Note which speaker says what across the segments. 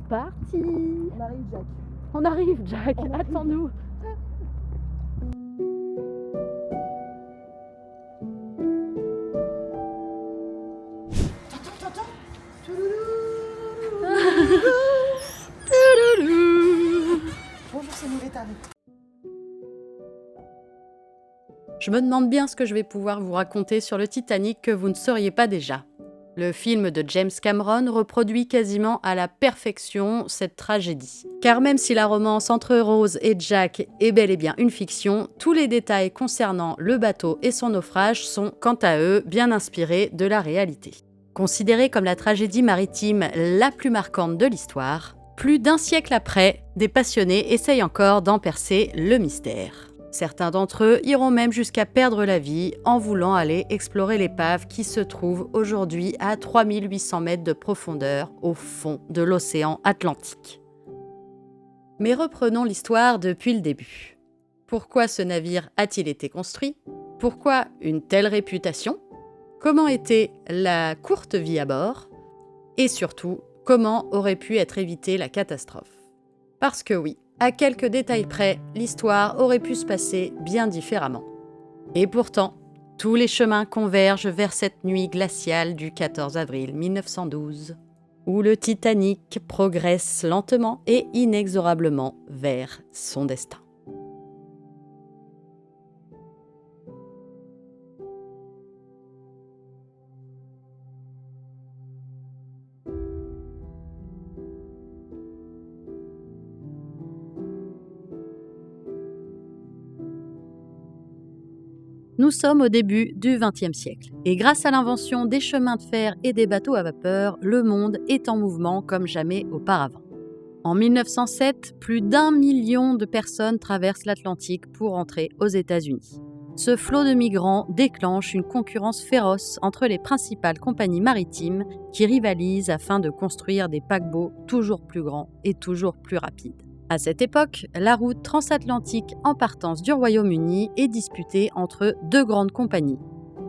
Speaker 1: parti.
Speaker 2: On arrive, Jack.
Speaker 1: On arrive, Jack.
Speaker 2: On arrive.
Speaker 1: Attends-nous.
Speaker 2: Attends. Bonjour, c'est nous les tarés.
Speaker 1: Je me demande bien ce que je vais pouvoir vous raconter sur le Titanic que vous ne sauriez pas déjà. Le film de James Cameron reproduit quasiment à la perfection cette tragédie. Car même si la romance entre Rose et Jack est bel et bien une fiction, tous les détails concernant le bateau et son naufrage sont, quant à eux, bien inspirés de la réalité. Considérée comme la tragédie maritime la plus marquante de l'histoire, plus d'un siècle après, des passionnés essayent encore d'en percer le mystère. Certains d'entre eux iront même jusqu'à perdre la vie en voulant aller explorer l'épave qui se trouve aujourd'hui à 3800 mètres de profondeur au fond de l'océan Atlantique. Mais reprenons l'histoire depuis le début. Pourquoi ce navire a-t-il été construit ? Pourquoi une telle réputation ? Comment était la courte vie à bord ? Et surtout, comment aurait pu être évitée la catastrophe ? Parce que oui, à quelques détails près, l'histoire aurait pu se passer bien différemment. Et pourtant, tous les chemins convergent vers cette nuit glaciale du 14 avril 1912, où le Titanic progresse lentement et inexorablement vers son destin. Nous sommes au début du XXe siècle, et grâce à l'invention des chemins de fer et des bateaux à vapeur, le monde est en mouvement comme jamais auparavant. En 1907, plus d'1 million de personnes traversent l'Atlantique pour entrer aux États-Unis. Ce flot de migrants déclenche une concurrence féroce entre les principales compagnies maritimes qui rivalisent afin de construire des paquebots toujours plus grands et toujours plus rapides. À cette époque, la route transatlantique en partance du Royaume-Uni est disputée entre deux grandes compagnies,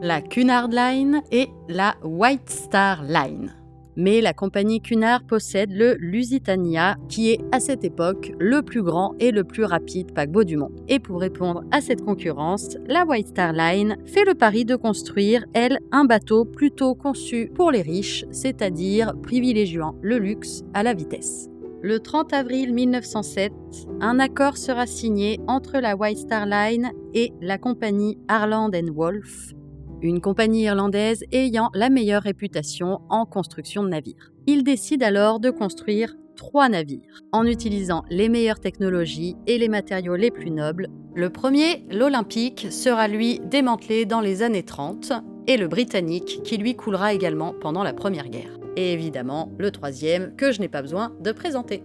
Speaker 1: la Cunard Line et la White Star Line. Mais la compagnie Cunard possède le Lusitania, qui est à cette époque le plus grand et le plus rapide paquebot du monde. Et pour répondre à cette concurrence, la White Star Line fait le pari de construire, elle, un bateau plutôt conçu pour les riches, c'est-à-dire privilégiant le luxe à la vitesse. Le 30 avril 1907, un accord sera signé entre la White Star Line et la compagnie Harland & Wolff, une compagnie irlandaise ayant la meilleure réputation en construction de navires. Ils décident alors de construire 3 navires, en utilisant les meilleures technologies et les matériaux les plus nobles. Le premier, l'Olympique, sera lui démantelé dans les années 30, et le Britannique, qui lui coulera également pendant la Première Guerre. Et évidemment, le troisième, que je n'ai pas besoin de présenter.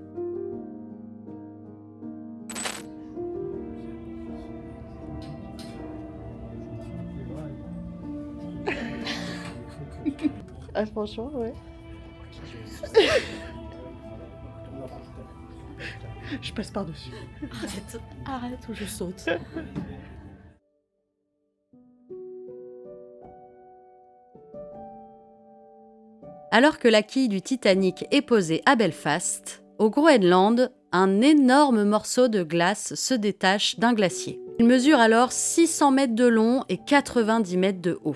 Speaker 2: Ah, franchement, ouais. Je passe par-dessus.
Speaker 1: Arrête ou je saute. Alors que la quille du Titanic est posée à Belfast, au Groenland, un énorme morceau de glace se détache d'un glacier. Il mesure alors 600 mètres de long et 90 mètres de haut.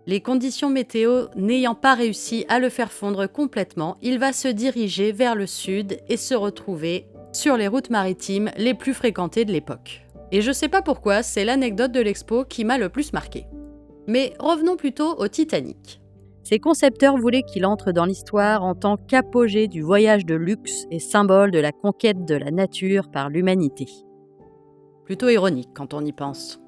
Speaker 1: Les conditions météo n'ayant pas réussi à le faire fondre complètement, il va se diriger vers le sud et se retrouver sur les routes maritimes les plus fréquentées de l'époque. Et je sais pas pourquoi, c'est l'anecdote de l'expo qui m'a le plus marqué. Mais revenons plutôt au Titanic. Ses concepteurs voulaient qu'il entre dans l'histoire en tant qu'apogée du voyage de luxe et symbole de la conquête de la nature par l'humanité. Plutôt ironique quand on y pense.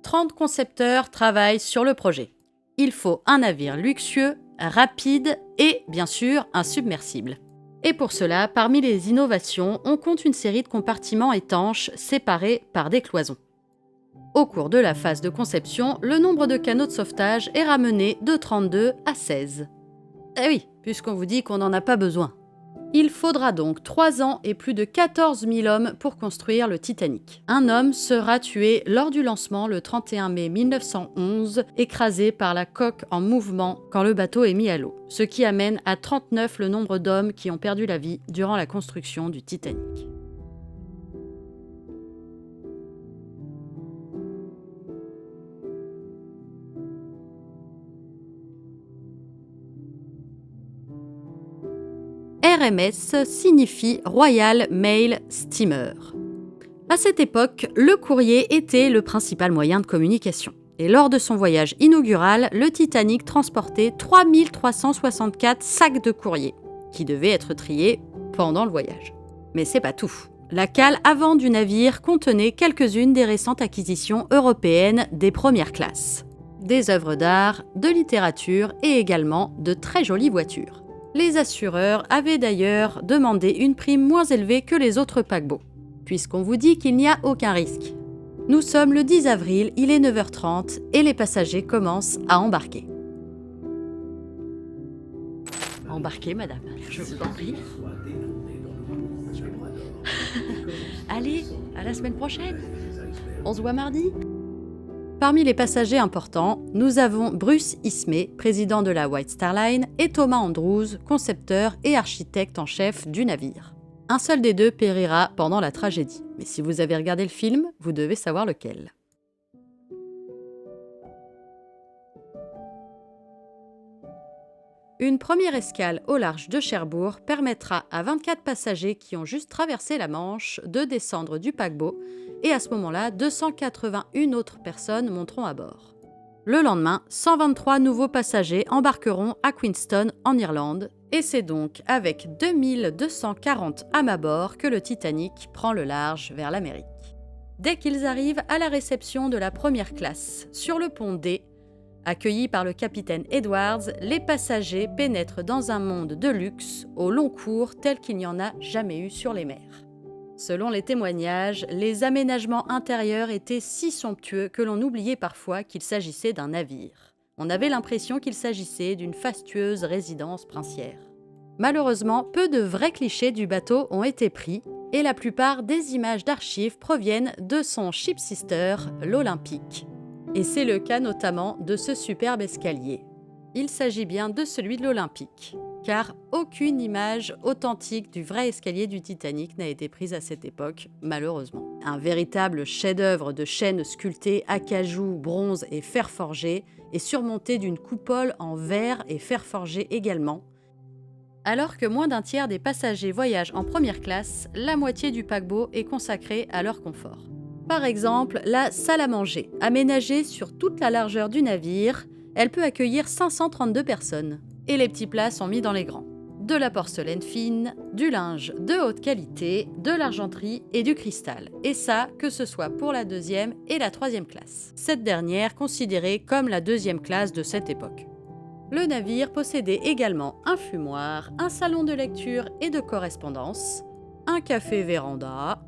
Speaker 1: 30 concepteurs travaillent sur le projet. Il faut un navire luxueux, rapide et, bien sûr, un submersible. Et pour cela, parmi les innovations, on compte une série de compartiments étanches séparés par des cloisons. Au cours de la phase de conception, le nombre de canaux de sauvetage est ramené de 32 à 16. Eh oui, puisqu'on vous dit qu'on n'en a pas besoin. Il faudra donc 3 ans et plus de 14 000 hommes pour construire le Titanic. Un homme sera tué lors du lancement le 31 mai 1911, écrasé par la coque en mouvement quand le bateau est mis à l'eau, ce qui amène à 39 le nombre d'hommes qui ont perdu la vie durant la construction du Titanic. RMS signifie Royal Mail Steamer. À cette époque, le courrier était le principal moyen de communication. Et lors de son voyage inaugural, le Titanic transportait 3364 sacs de courrier, qui devaient être triés pendant le voyage. Mais c'est pas tout. La cale avant du navire contenait quelques-unes des récentes acquisitions européennes des premières classes. Des œuvres d'art, de littérature et également de très jolies voitures. Les assureurs avaient d'ailleurs demandé une prime moins élevée que les autres paquebots, puisqu'on vous dit qu'il n'y a aucun risque. Nous sommes le 10 avril, il est 9h30 et les passagers commencent à embarquer. Embarquez, madame, je vous en prie. Allez, à la semaine prochaine. On se voit mardi. Parmi les passagers importants, nous avons Bruce Ismay, président de la White Star Line, et Thomas Andrews, concepteur et architecte en chef du navire. Un seul des deux périra pendant la tragédie, mais si vous avez regardé le film, vous devez savoir lequel. Une première escale au large de Cherbourg permettra à 24 passagers qui ont juste traversé la Manche de descendre du paquebot et à ce moment-là, 281 autres personnes monteront à bord. Le lendemain, 123 nouveaux passagers embarqueront à Queenstown en Irlande et c'est donc avec 2240 âmes à bord que le Titanic prend le large vers l'Amérique. Dès qu'ils arrivent à la réception de la première classe, sur le pont D, accueillis par le capitaine Edwards, les passagers pénètrent dans un monde de luxe, au long cours tel qu'il n'y en a jamais eu sur les mers. Selon les témoignages, les aménagements intérieurs étaient si somptueux que l'on oubliait parfois qu'il s'agissait d'un navire. On avait l'impression qu'il s'agissait d'une fastueuse résidence princière. Malheureusement, peu de vrais clichés du bateau ont été pris, et la plupart des images d'archives proviennent de son ship sister, l'Olympique. Et c'est le cas notamment de ce superbe escalier. Il s'agit bien de celui de l'Olympique, car aucune image authentique du vrai escalier du Titanic n'a été prise à cette époque, malheureusement. Un véritable chef-d'œuvre de chêne sculpté, acajou, bronze et fer forgé est surmonté d'une coupole en verre et fer forgé également. Alors que moins d'un tiers des passagers voyagent en première classe, la moitié du paquebot est consacrée à leur confort. Par exemple, la salle à manger, aménagée sur toute la largeur du navire, elle peut accueillir 532 personnes. Et les petits plats sont mis dans les grands. De la porcelaine fine, du linge de haute qualité, de l'argenterie et du cristal. Et ça, que ce soit pour la deuxième et la troisième classe. Cette dernière considérée comme la deuxième classe de cette époque. Le navire possédait également un fumoir, un salon de lecture et de correspondance, un café-véranda,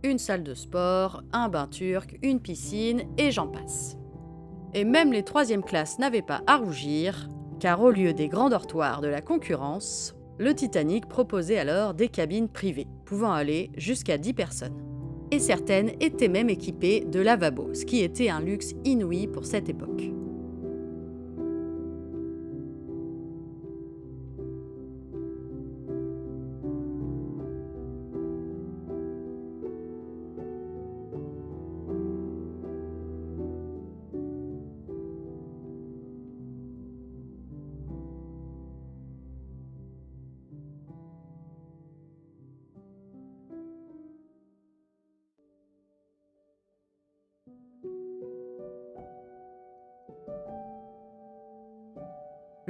Speaker 1: une salle de sport, un bain turc, une piscine et j'en passe. Et même les troisième classes n'avaient pas à rougir, car au lieu des grands dortoirs de la concurrence, le Titanic proposait alors des cabines privées, pouvant aller jusqu'à 10 personnes. Et certaines étaient même équipées de lavabos, ce qui était un luxe inouï pour cette époque.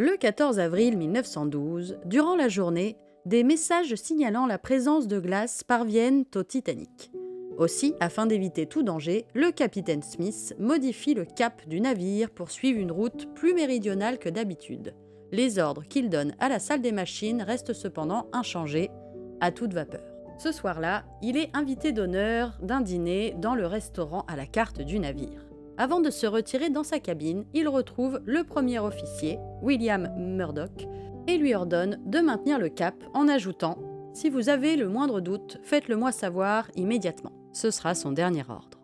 Speaker 1: Le 14 avril 1912, durant la journée, des messages signalant la présence de glace parviennent au Titanic. Aussi, afin d'éviter tout danger, le capitaine Smith modifie le cap du navire pour suivre une route plus méridionale que d'habitude. Les ordres qu'il donne à la salle des machines restent cependant inchangés, à toute vapeur. Ce soir-là, il est invité d'honneur d'un dîner dans le restaurant à la carte du navire. Avant de se retirer dans sa cabine, il retrouve le premier officier, William Murdoch, et lui ordonne de maintenir le cap en ajoutant Si vous avez le moindre doute, faites-le moi savoir immédiatement. Ce sera son dernier ordre.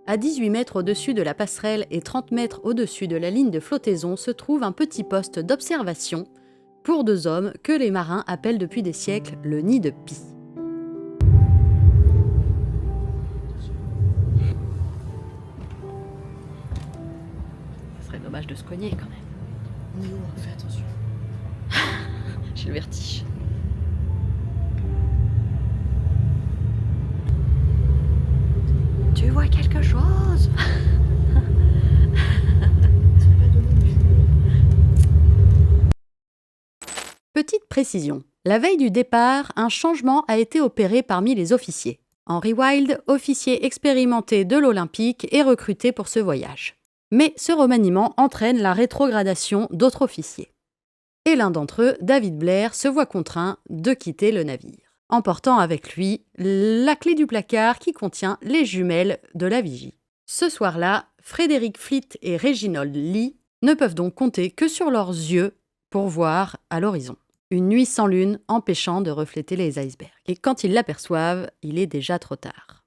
Speaker 1: À 18 mètres au-dessus de la passerelle et 30 mètres au-dessus de la ligne de flottaison se trouve un petit poste d'observation pour 2 hommes que les marins appellent depuis des siècles le nid de Pi. Ce serait dommage de se cogner quand même.
Speaker 2: On est où? Fais attention.
Speaker 1: J'ai le vertige. Tu vois quelque chose? Petite précision. La veille du départ, un changement a été opéré parmi les officiers. Henry Wilde, officier expérimenté de l'Olympique, est recruté pour ce voyage. Mais ce remaniement entraîne la rétrogradation d'autres officiers. Et l'un d'entre eux, David Blair, se voit contraint de quitter le navire, emportant avec lui la clé du placard qui contient les jumelles de la vigie. Ce soir-là, Frédéric Fleet et Reginald Lee ne peuvent donc compter que sur leurs yeux pour voir à l'horizon. Une nuit sans lune empêchant de refléter les icebergs. Et quand ils l'aperçoivent, il est déjà trop tard.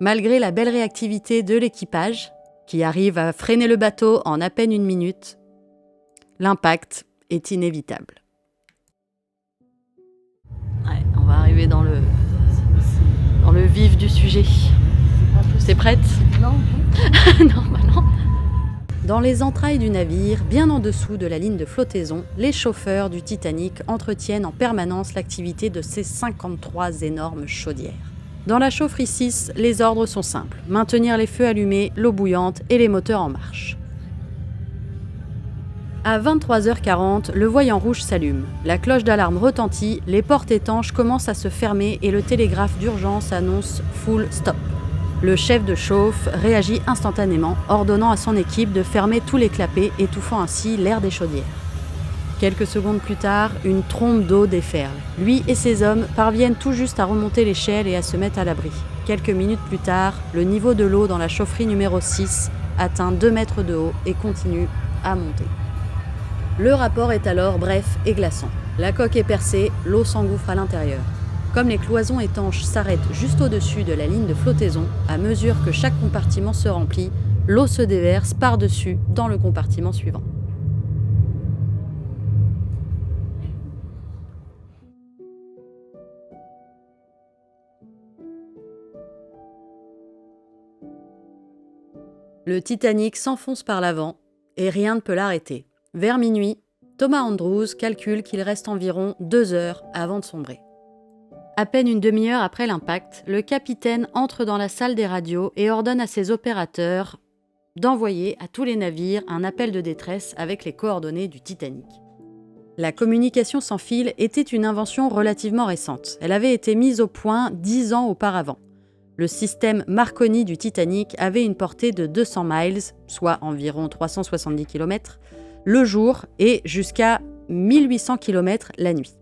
Speaker 1: Malgré la belle réactivité de l'équipage, qui arrive à freiner le bateau en à peine 1 minute, l'impact est inévitable. Ouais, on va arriver dans le vif du sujet. T'es prête?
Speaker 2: Non.
Speaker 1: Non, bah non. Dans les entrailles du navire, bien en dessous de la ligne de flottaison, les chauffeurs du Titanic entretiennent en permanence l'activité de ces 53 énormes chaudières. Dans la chaufferie 6, les ordres sont simples. Maintenir les feux allumés, l'eau bouillante et les moteurs en marche. À 23h40, le voyant rouge s'allume. La cloche d'alarme retentit, les portes étanches commencent à se fermer et le télégraphe d'urgence annonce « full stop ». Le chef de chauffe réagit instantanément, ordonnant à son équipe de fermer tous les clapets, étouffant ainsi l'air des chaudières. Quelques secondes plus tard, une trombe d'eau déferle. Lui et ses hommes parviennent tout juste à remonter l'échelle et à se mettre à l'abri. Quelques minutes plus tard, le niveau de l'eau dans la chaufferie numéro 6 atteint 2 mètres de haut et continue à monter. Le rapport est alors bref et glaçant. La coque est percée, l'eau s'engouffre à l'intérieur. Comme les cloisons étanches s'arrêtent juste au-dessus de la ligne de flottaison, à mesure que chaque compartiment se remplit, l'eau se déverse par-dessus dans le compartiment suivant. Le Titanic s'enfonce par l'avant et rien ne peut l'arrêter. Vers minuit, Thomas Andrews calcule qu'il reste environ 2 heures avant de sombrer. À peine une demi-heure après l'impact, le capitaine entre dans la salle des radios et ordonne à ses opérateurs d'envoyer à tous les navires un appel de détresse avec les coordonnées du Titanic. La communication sans fil était une invention relativement récente. Elle avait été mise au point 10 ans auparavant. Le système Marconi du Titanic avait une portée de 200 miles, soit environ 370 km, le jour et jusqu'à 1800 km la nuit.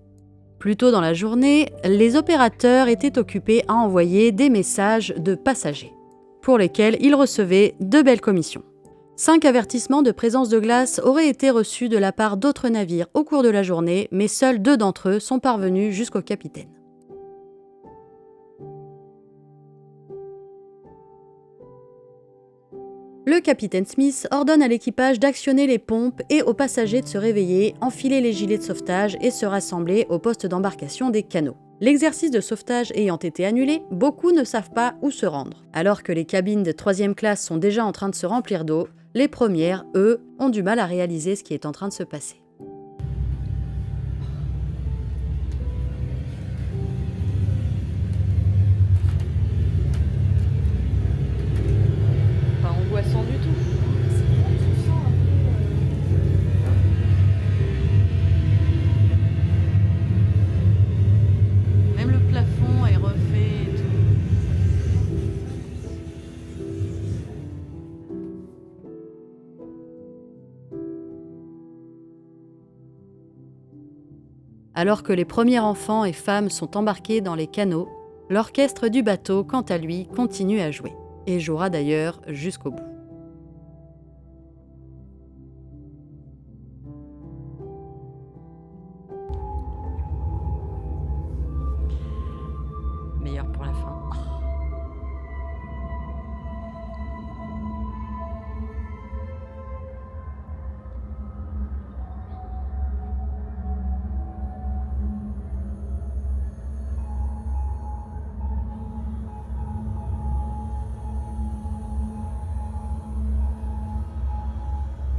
Speaker 1: Plus tôt dans la journée, les opérateurs étaient occupés à envoyer des messages de passagers, pour lesquels ils recevaient de belles commissions. 5 avertissements de présence de glace auraient été reçus de la part d'autres navires au cours de la journée, mais seuls 2 d'entre eux sont parvenus jusqu'au capitaine. Le capitaine Smith ordonne à l'équipage d'actionner les pompes et aux passagers de se réveiller, enfiler les gilets de sauvetage et se rassembler au poste d'embarcation des canots. L'exercice de sauvetage ayant été annulé, beaucoup ne savent pas où se rendre. Alors que les cabines de 3e classe sont déjà en train de se remplir d'eau, les premières, eux, ont du mal à réaliser ce qui est en train de se passer. On voit sans doute Alors que les premiers enfants et femmes sont embarqués dans les canots, l'orchestre du bateau, quant à lui, continue à jouer, et jouera d'ailleurs jusqu'au bout.
Speaker 2: Meilleur pour la fin.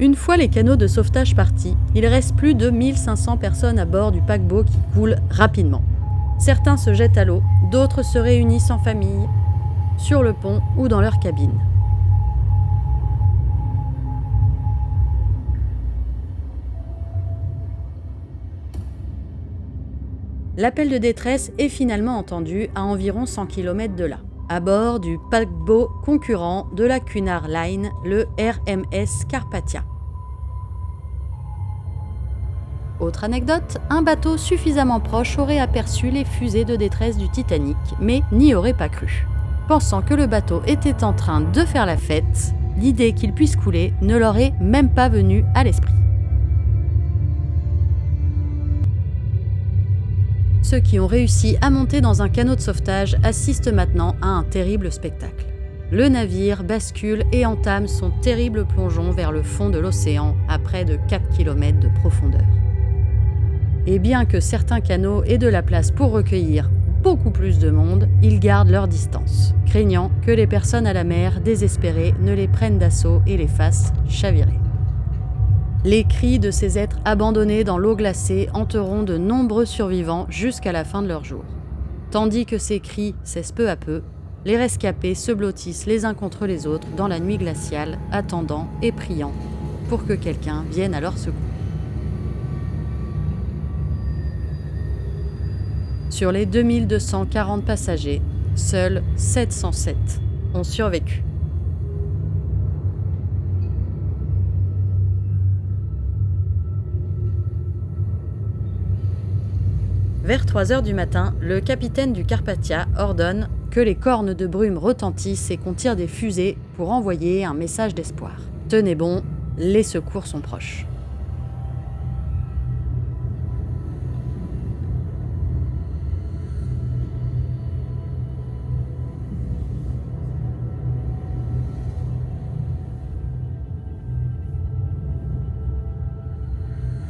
Speaker 1: Une fois les canots de sauvetage partis, il reste plus de 1500 personnes à bord du paquebot qui coule rapidement. Certains se jettent à l'eau, d'autres se réunissent en famille, sur le pont ou dans leur cabine. L'appel de détresse est finalement entendu à environ 100 km de là, à bord du paquebot concurrent de la Cunard Line, le RMS Carpathia. Autre anecdote, un bateau suffisamment proche aurait aperçu les fusées de détresse du Titanic, mais n'y aurait pas cru. Pensant que le bateau était en train de faire la fête, l'idée qu'il puisse couler ne leur est même pas venue à l'esprit. Ceux qui ont réussi à monter dans un canot de sauvetage assistent maintenant à un terrible spectacle. Le navire bascule et entame son terrible plongeon vers le fond de l'océan à près de 4 km de profondeur. Et bien que certains canots aient de la place pour recueillir beaucoup plus de monde, ils gardent leur distance, craignant que les personnes à la mer, désespérées, ne les prennent d'assaut et les fassent chavirer. Les cris de ces êtres abandonnés dans l'eau glacée hanteront de nombreux survivants jusqu'à la fin de leur jour. Tandis que ces cris cessent peu à peu, les rescapés se blottissent les uns contre les autres dans la nuit glaciale, attendant et priant pour que quelqu'un vienne à leur secours. Sur les 2240 passagers, seuls 707 ont survécu. Vers 3 heures du matin, le capitaine du Carpathia ordonne que les cornes de brume retentissent et qu'on tire des fusées pour envoyer un message d'espoir. Tenez bon, les secours sont proches.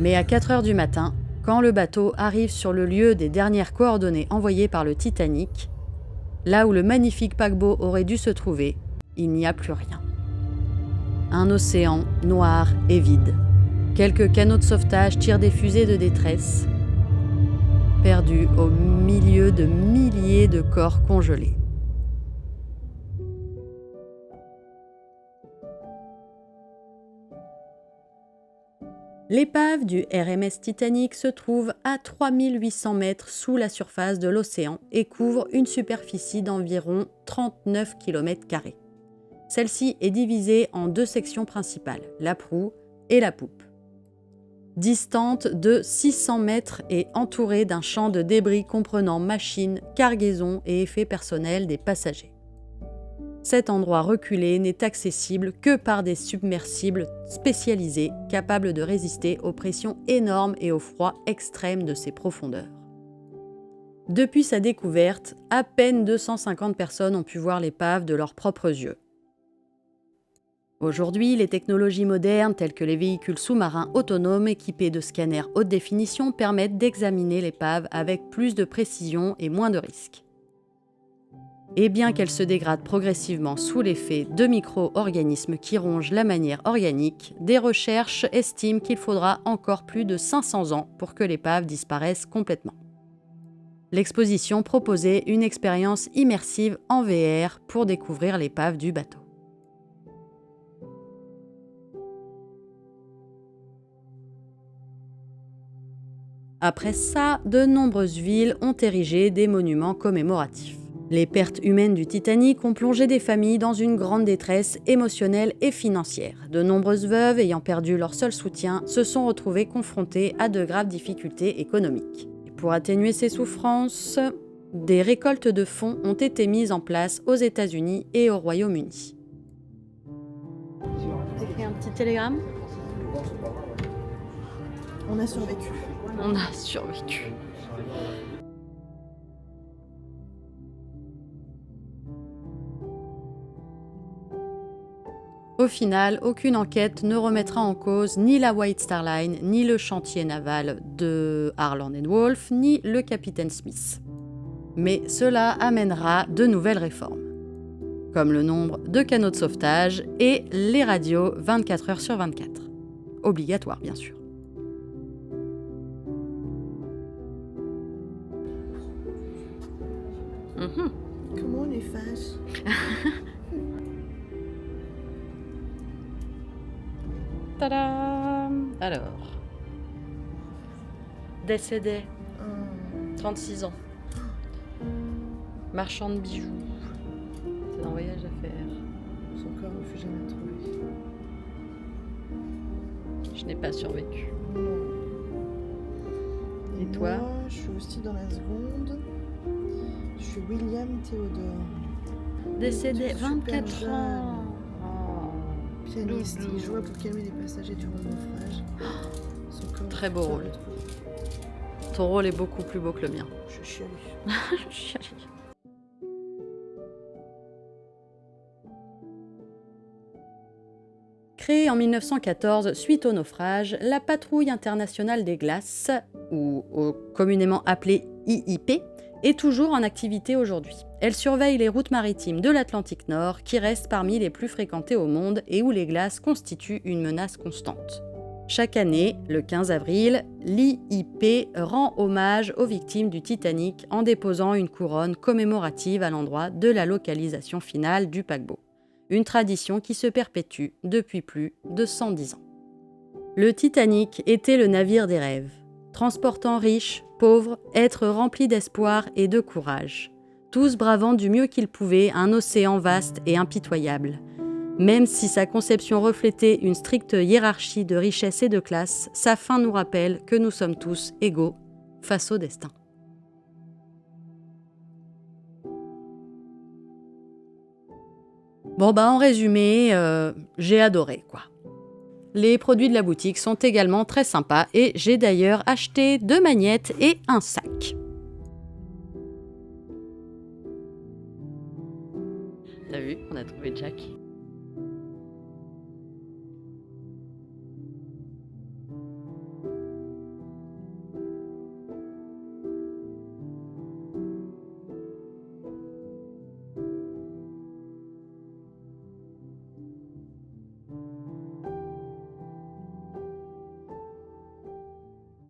Speaker 1: Mais à 4 heures du matin, quand le bateau arrive sur le lieu des dernières coordonnées envoyées par le Titanic, là où le magnifique paquebot aurait dû se trouver, il n'y a plus rien. Un océan noir et vide. Quelques canots de sauvetage tirent des fusées de détresse, perdus au milieu de milliers de corps congelés. L'épave du RMS Titanic se trouve à 3800 mètres sous la surface de l'océan et couvre une superficie d'environ 39 km². Celle-ci est divisée en 2 sections principales, la proue et la poupe. Distante de 600 mètres et entourée d'un champ de débris comprenant machines, cargaisons et effets personnels des passagers. Cet endroit reculé n'est accessible que par des submersibles spécialisés capables de résister aux pressions énormes et au froid extrême de ces profondeurs. Depuis sa découverte, à peine 250 personnes ont pu voir l'épave de leurs propres yeux. Aujourd'hui, les technologies modernes telles que les véhicules sous-marins autonomes équipés de scanners haute définition permettent d'examiner l'épave avec plus de précision et moins de risques. Et bien qu'elle se dégrade progressivement sous l'effet de micro-organismes qui rongent la matière organique, des recherches estiment qu'il faudra encore plus de 500 ans pour que l'épave disparaisse complètement. L'exposition proposait une expérience immersive en VR pour découvrir l'épave du bateau. Après ça, de nombreuses villes ont érigé des monuments commémoratifs. Les pertes humaines du Titanic ont plongé des familles dans une grande détresse émotionnelle et financière. De nombreuses veuves ayant perdu leur seul soutien se sont retrouvées confrontées à de graves difficultés économiques. Pour atténuer ces souffrances, des récoltes de fonds ont été mises en place aux États-Unis et au Royaume-Uni. T'écris un petit télégramme ?
Speaker 2: On a survécu.
Speaker 1: On a survécu. Au final, aucune enquête ne remettra en cause ni la White Star Line, ni le chantier naval de Harland & Wolff, ni le capitaine Smith. Mais cela amènera de nouvelles réformes, comme le nombre de canaux de sauvetage et les radios 24 heures sur 24. Obligatoire, bien sûr.
Speaker 2: Comment on les fâche?
Speaker 1: Tadam! Alors, décédé, 36 ans, marchand de bijoux, c'est un voyage à faire.
Speaker 2: Son corps ne fut jamais retrouvé.
Speaker 1: Je n'ai pas survécu.
Speaker 2: Non.
Speaker 1: Et toi?
Speaker 2: Moi, je suis aussi dans la seconde. Je suis William Théodore.
Speaker 1: Décédé,
Speaker 2: Super
Speaker 1: 24
Speaker 2: jeune.
Speaker 1: ans.
Speaker 2: Pianiste,
Speaker 1: Doudou.
Speaker 2: il joua pour calmer les passagers durant le naufrage. Son corps
Speaker 1: Très beau
Speaker 2: fut
Speaker 1: rôle.
Speaker 2: retrouvé.
Speaker 1: Ton rôle est beaucoup plus beau que le mien.
Speaker 2: Je suis chialée.
Speaker 1: Créée en 1914 suite au naufrage, la Patrouille internationale des glaces, ou communément appelée IIP, est toujours en activité aujourd'hui. Elle surveille les routes maritimes de l'Atlantique Nord, qui restent parmi les plus fréquentées au monde et où les glaces constituent une menace constante. Chaque année, le 15 avril, l'IIP rend hommage aux victimes du Titanic en déposant une couronne commémorative à l'endroit de la localisation finale du paquebot. Une tradition qui se perpétue depuis plus de 110 ans. Le Titanic était le navire des rêves, transportant riches, pauvres, êtres remplis d'espoir et de courage, tous bravant du mieux qu'ils pouvaient un océan vaste et impitoyable. Même si sa conception reflétait une stricte hiérarchie de richesse et de classe, sa fin nous rappelle que nous sommes tous égaux face au destin. Bon en résumé, j'ai adoré quoi. Les produits de la boutique sont également très sympas et j'ai d'ailleurs acheté 2 magnettes et un sac. T'as vu, on a trouvé Jack.